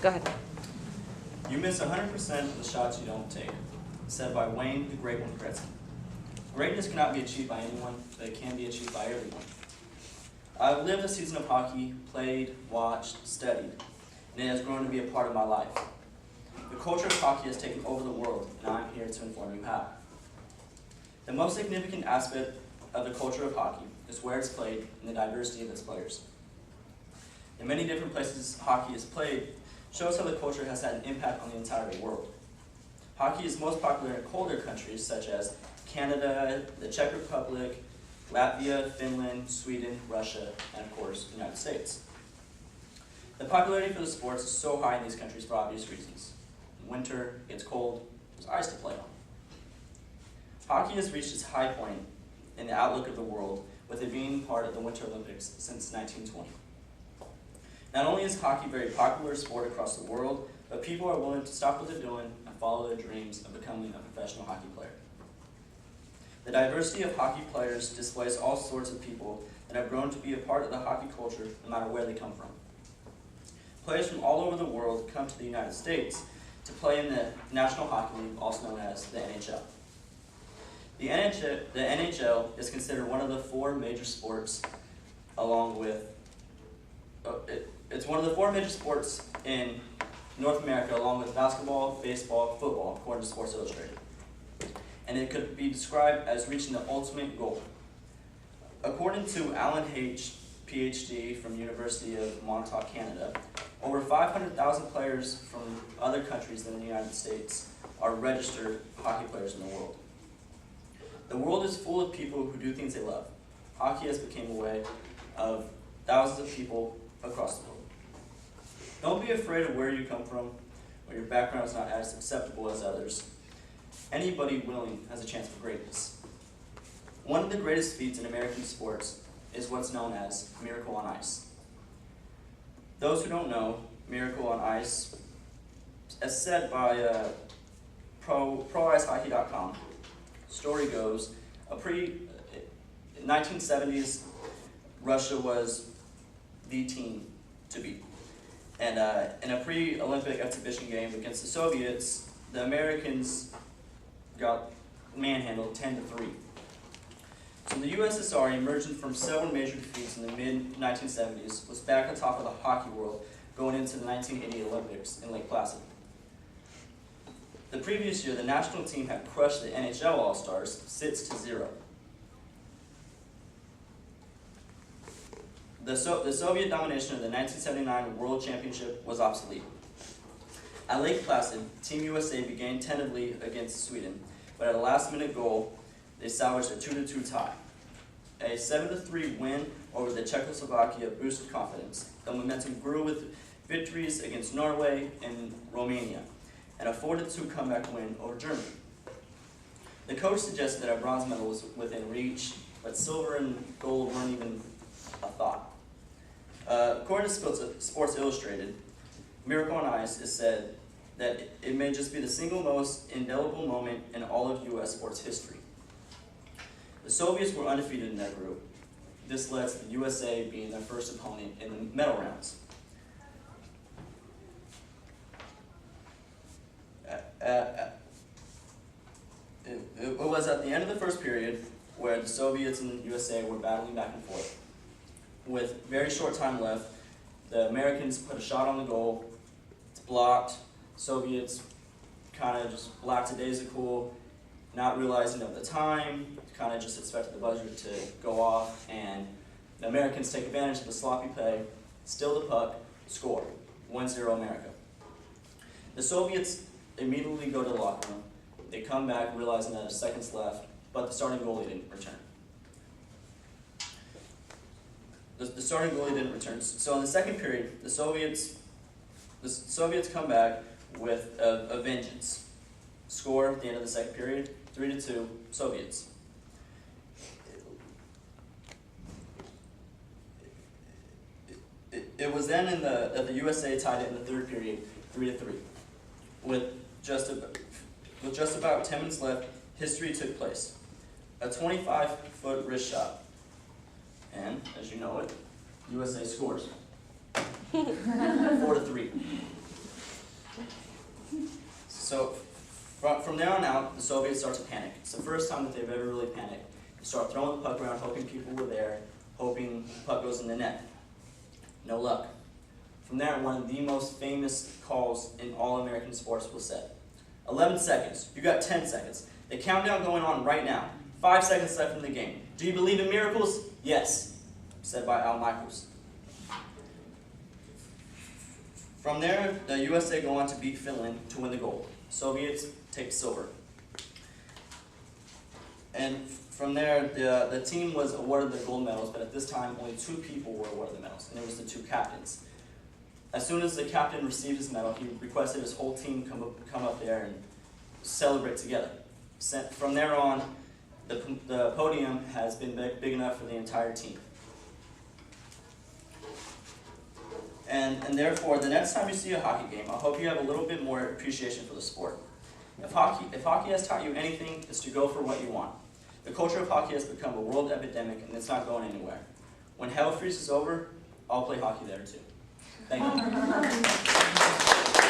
Go ahead. You miss 100% of the shots you don't take, said by Wayne the Great One Gretzky. Greatness cannot be achieved by anyone, but it can be achieved by everyone. I've lived a season of hockey, played, watched, studied, and it has grown to be a part of my life. The culture of hockey has taken over the world, and I'm here to inform you how. The most significant aspect of the culture of hockey is where it's played and the diversity of its players. The many different places hockey is played shows how the culture has had an impact on the entire world. Hockey is most popular in colder countries such as Canada, the Czech Republic, Latvia, Finland, Sweden, Russia, and of course, the United States. The popularity for the sports is so high in these countries for obvious reasons. In winter, it's cold, there's ice to play on. Hockey has reached its high point in the outlook of the world, with it being part of the Winter Olympics since 1920. Not only is hockey a very popular sport across the world, but people are willing to stop what they're doing and follow their dreams of becoming a professional hockey player. The diversity of hockey players displays all sorts of people that have grown to be a part of the hockey culture no matter where they come from. Players from all over the world come to the United States to play in the National Hockey League, also known as the NHL. The NHL is considered one of the four major sports along with, it's one of the four major sports in North America along with basketball, baseball, football, according to Sports Illustrated. And it could be described as reaching the ultimate goal. According to Alan H., PhD from University of Montauk, Canada, over 500,000 players from other countries than the United States are registered hockey players in the world. The world is full of people who do things they love. Hockey has become a way of thousands of people across the world. Don't be afraid of where you come from, or your background is not as acceptable as others. Anybody willing has a chance for greatness. One of the greatest feats in American sports is what's known as Miracle on Ice. Those who don't know, Miracle on Ice, as said by ProIceHockey.com, story goes, 1970s, Russia was the team to beat. And in a pre-Olympic exhibition game against the Soviets, the Americans got manhandled 10-3. So the USSR, emerging from several major defeats in the mid-1970s, was back on top of the hockey world going into the 1980 Olympics in Lake Placid. The previous year, the national team had crushed the NHL All-Stars 6-0. The Soviet domination of the 1979 World Championship was obsolete. At Lake Placid, Team USA began tentatively against Sweden, but at a last-minute goal, they salvaged a 2-2 tie. A 7-3 win over the Czechoslovakia boosted confidence. The momentum grew with victories against Norway and Romania, and a 4-2 comeback win over Germany. The coach suggested that a bronze medal was within reach, but silver and gold weren't even a thought. According to Sports Illustrated, Miracle on Ice is said that it may just be the single most indelible moment in all of U.S. sports history. The Soviets were undefeated in their group. This led to the USA being their first opponent in the medal rounds. It was at the end of the first period where the Soviets and the USA were battling back and forth. With very short time left, the Americans put a shot on the goal. It's blocked. Soviets kind of just lackadaisical, not realizing of the time, kind of just expected the buzzer to go off, and the Americans take advantage of the sloppy play, steal the puck, score, 1-0 America. The Soviets immediately go to the locker room. They come back realizing that there's seconds left, but the starting goalie didn't return. The starting goalie didn't return. So in the second period, the Soviets come back with a vengeance. Score at the end of the second period, 3-2, Soviets. It was then that the USA tied it in the third period, 3-3. With just about 10 minutes left, history took place. A 25-foot wrist shot. And, as you know it, USA scores. 4-3. So from there on out, the Soviets start to panic. It's the first time that they've ever really panicked. They start throwing the puck around, hoping people were there, hoping the puck goes in the net. No luck. From there, one of the most famous calls in all American sports was set. 11 seconds. You got 10 seconds. The countdown going on right now. 5 seconds left in the game. Do you believe in miracles? Yes. Said by Al Michaels. From there, the USA go on to beat Finland to win the gold. Soviets take silver. And from there, the team was awarded the gold medals, but at this time, only 2 people were awarded the medals, and it was the 2 captains. As soon as the captain received his medal, he requested his whole team come up there and celebrate together. From there on, the podium has been big enough for the entire team. And therefore, the next time you see a hockey game, I hope you have a little bit more appreciation for the sport. If hockey has taught you anything, it's to go for what you want. The culture of hockey has become a world epidemic, and it's not going anywhere. When hell freezes over, I'll play hockey there too. Thank you.